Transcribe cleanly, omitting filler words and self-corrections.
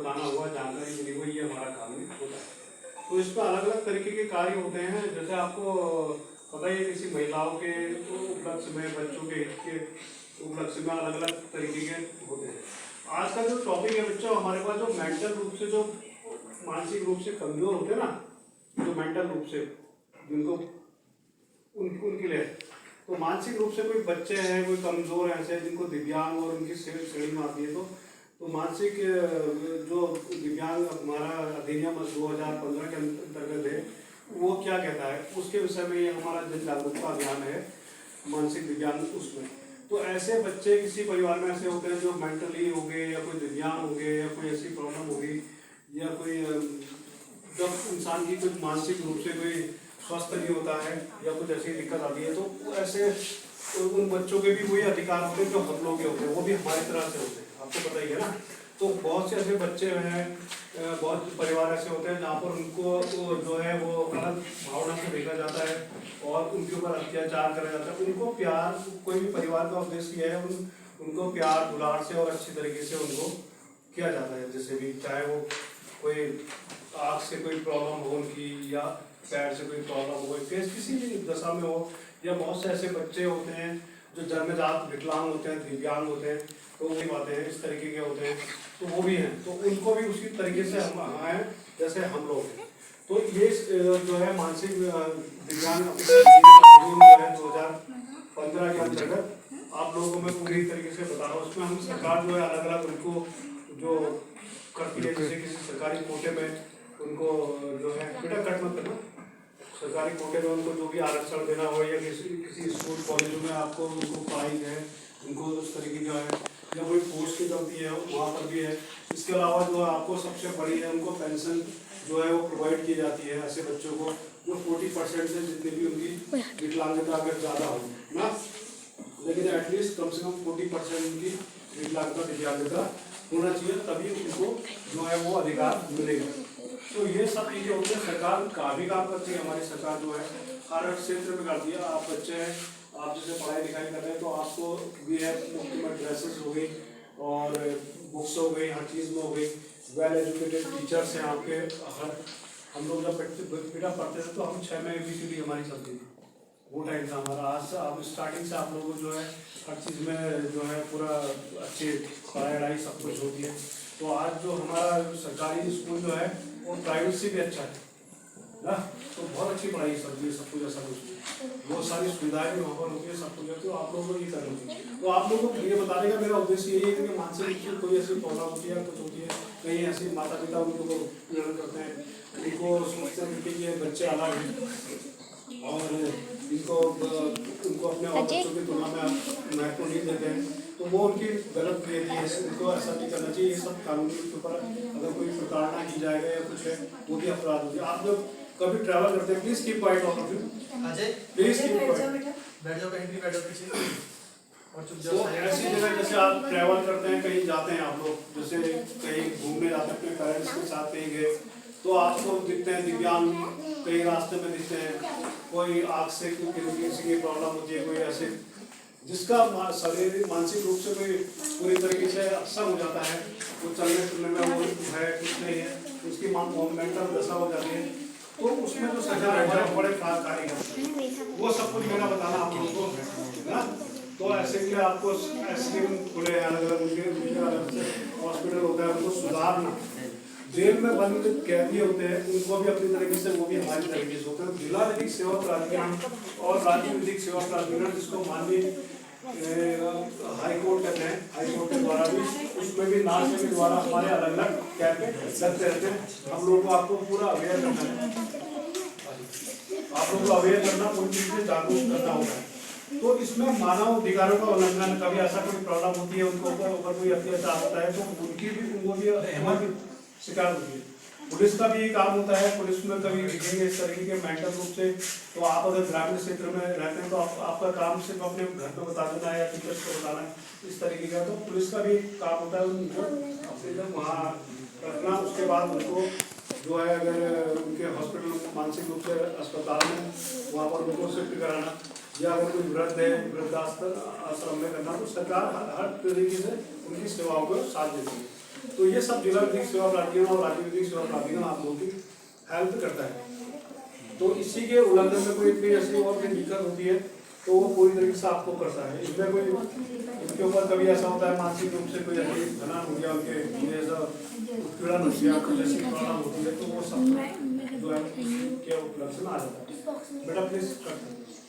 बताना हुआ, जानकारी मिली हुई, ये हमारा काम नहीं होता है। तो इस पर अलग अलग तरीके के कार्य होते हैं। जैसे आपको पता ही है, किसी महिलाओं के उपलक्ष्य में, बच्चों के हित के उपलक्ष्य में अलग अलग तरीके के होते हैं। आज का जो टॉपिक है बच्चों, हमारे पास जो मेंटल रूप से, जो मानसिक रूप से कमजोर होते हैं ना, जो मेंटल रूप से जिनको उनके लिए, तो मानसिक रूप से कोई बच्चे हैं, कोई कमजोर हैं ऐसे जिनको दिव्यांग और उनकी श्रेणी में आती है, तो मानसिक जो दिव्यांग हमारा अधिनियम 2015 के अंतर्गत है, वो क्या कहता है उसके विषय में ये हमारा जन जागरूकता अभियान है, मानसिक दिव्यांग उसमें। तो ऐसे बच्चे किसी परिवार में ऐसे होते हैं जो मेंटली हो गए, या कोई दिव्यांग हो गए, या कोई ऐसी प्रॉब्लम हो गई, या कोई जब इंसान की कुछ मानसिक रूप से कोई स्वस्थ नहीं होता है, या कुछ ऐसी दिक्कत आती है, तो ऐसे उन बच्चों के भी वही अधिकार होते हैं जो हम लोग के होते हैं, वो भी हमारी तरह से होते हैं, आपको पता ही है ना। तो बहुत से ऐसे बच्चे हैं, बहुत परिवार ऐसे होते हैं जहाँ पर उनको जो है वो अलग भावना से देखा जाता है और उनके ऊपर अत्याचार करा जाता है। उनको प्यार, कोई भी परिवार का उद्देश्य है उनको प्यार दुलार से और अच्छी तरीके से उनको किया जाता है, जैसे भी, चाहे वो कोई आँख से कोई प्रॉब्लम हो उनकी, या पैर से कोई प्रॉब्लम हो, किसी भी दशा में हो, या बहुत से ऐसे बच्चे होते हैं जो जन्मजात विकलांग होते हैं, दिव्यांग होते हैं, तो वही बातें हैं, इस तरीके के होते हैं, तो वो भी हैं, तो उनको भी उसी तरीके से हम हैं जैसे हम लोग हैं। तो ये जो है मानसिक दिव्यांग कानून जो है 2015 के अंतर्गत आप लोगों को मैं पूरी तरीके से बता रहा हूँ। उसमें हम सरकार जो है अलग अलग उनको जो करती है, जैसे किसी सरकारी कोटे में उनको जो है, बेटा कट मत करना, सरकारी कोटे में उनको जो भी आरक्षण देना हो, या किसी स्कूल कॉलेजों में आपको उनको पढ़ाई है, उनको उस तरीके का है, या कोई पोस्ट की चलती है वहाँ पर भी है। इसके अलावा जो आपको सबसे बड़ी है, उनको पेंशन जो है वो प्रोवाइड की जाती है ऐसे बच्चों को जो 40% से जितनी भी उनकी विकलांगता अगर ज़्यादा हो ना, लेकिन एटलीस्ट कम से कम 40% उनकी विकलांगता दिव्यांगता होना चाहिए, तभी उनको जो है वो अधिकार मिलेगा। तो ये सब चीज़ें होती है, सरकार काफ़ी काम करती है, हमारी सरकार जो है हर क्षेत्र में करती है। आप बच्चे हैं, आप जैसे पढ़ाई लिखाई कर रहे हैं, तो आपको भी है मुफ्त में ड्रेसेस हो गई और बुक्स हो गई, हर चीज़ में हो गई, वेल एजुकेटेड टीचर्स हैं आपके। हर हम लोग जब बेटा पढ़ते थे तो हम 6 में ABCD हमारी चलती थी, वो टाइम था हमारा। आज से आप स्टार्टिंग से आप लोगों को जो है हर चीज़ में जो है पूरा अच्छी पढ़ाई सब कुछ होती है। तो आज जो हमारा सरकारी स्कूल जो है वो प्राइवेट से भी अच्छा है ना, तो बहुत अच्छी पढ़ाई चलती है, सब कुछ ऐसा कुछ बहुत सारी सुविधाएं भी वहाँ पर होती है, सब कुछ है। तो आप लोगों को ये करना चाहिए। तो आप लोगों को ये बताने का मेरा उद्देश्य यही है कि मानसिक रूप से कोई ऐसी प्रॉब्लम होती है, कुछ होती है, कहीं ऐसे माता पिता उनको पीड़न करते हैं, उनको सोचते हैं कि ये बच्चे अलग हैं और इनको अपने और बच्चों की तुलना में महत्व नहीं देते हैं, तो वो उनकी गलत क्रिया है, उनको ऐसा नहीं करना चाहिए। ये सब कानूनी के ऊपर अगर कोई प्रताड़ना की जाएगा या कुछ है, वो भी अपराध होती है। आप लोग कभी ट्रैवल करते हैं, please keep quiet all of you, please keep quiet, बैठ जाओ कहीं भी, बैठ जाओ पीछे और चुप जाओ। ऐसी जगह जैसे आप ट्रैवल करते हैं, कहीं जाते हैं आप लोग, जैसे कहीं घूमने जाते हैं अपने पेरेंट्स के साथ कहीं गए, तो आपको दिखते हैं दिव्यांग कई रास्ते में दिखते हैं, कोई आँख से किसी की प्रॉब्लम होती है, कोई ऐसे जिसका शारीरिक मानसिक रूप से कोई पूरी तरीके से अक्षम हो जाता है, वो चलने फिरने में वो है कुछ नहीं है, उसकी मेंटल दशा हो जाती है, तो उसमें जो सरकार है बड़े कार्य करते हैं, वो सब कुछ मेरा बताना आप लोगों को है ना। तो ऐसे के लिए आपको एसडीएम खुले अलग अलग उनके हॉस्पिटल होता है, उनको सुधारना। जेल में बंद कैदी होते हैं, उनको भी अपनी तरीके से, वो भी हमारी तरीके से होते हैं। जिला विधिक सेवा प्राधिकरण और राज्य विधिक सेवा प्राधिकरण, जिसको माननीय हाई कोर्ट कहते हैं, हाई कोर्ट के द्वारा भी, उसमें भी नाच के द्वारा हमारे अलग अलग कैंप लगते रहते हैं। हम लोग को आपको पूरा अवेयर करना है, आप लोग को अवेयर करना, पूरी चीज से जागरूक करना होगा। तो इसमें मानव अधिकारों का उल्लंघन, कभी ऐसा कोई प्रॉब्लम होती है, उनको ऊपर कोई अत्याचार होता है, तो उनको भी शिकार होती है। पुलिस का भी ये काम होता है, पुलिस में कभी दिखेंगे इस तरीके के मेंटल रूप से, तो आप अगर ग्रामीण क्षेत्र में रहते हैं तो आपका काम सिर्फ अपने घर पे बता देना है या टीचर्स को बताना है, इस तरीके का। तो पुलिस का भी काम होता है उनको अपने जब वहाँ रखना, उसके बाद उनको जो है अगर उनके हॉस्पिटल मानसिक रूप से अस्पताल में वहाँ पर उनको शिफ्ट कराना, या अगर कोई वृद्ध है वृद्धाश्रम में करना, तो सरकार हर तरीके से उनकी सेवाओं को साथ देती है। तो ये सब जिला विधिक सेवा प्राधिकरण और राज्य विधिक सेवा प्राधिकरण आप लोगों की हेल्प करता है। तो इसी के उल्लंघन में कोई इतनी ऐसी और भी दिक्कत होती है तो वो पूरी तरीके से आपको करता है। इसमें कोई उनके ऊपर कभी ऐसा होता है मानसिक रूप से कोई ऐसी घना हो गया, उनके ऐसा उत्पीड़न हो गया, कुछ ऐसी प्रॉब्लम होती है तो वो सब जो है के उपलक्ष्य में आ जाता है। बेटा प्लीज करते हैं।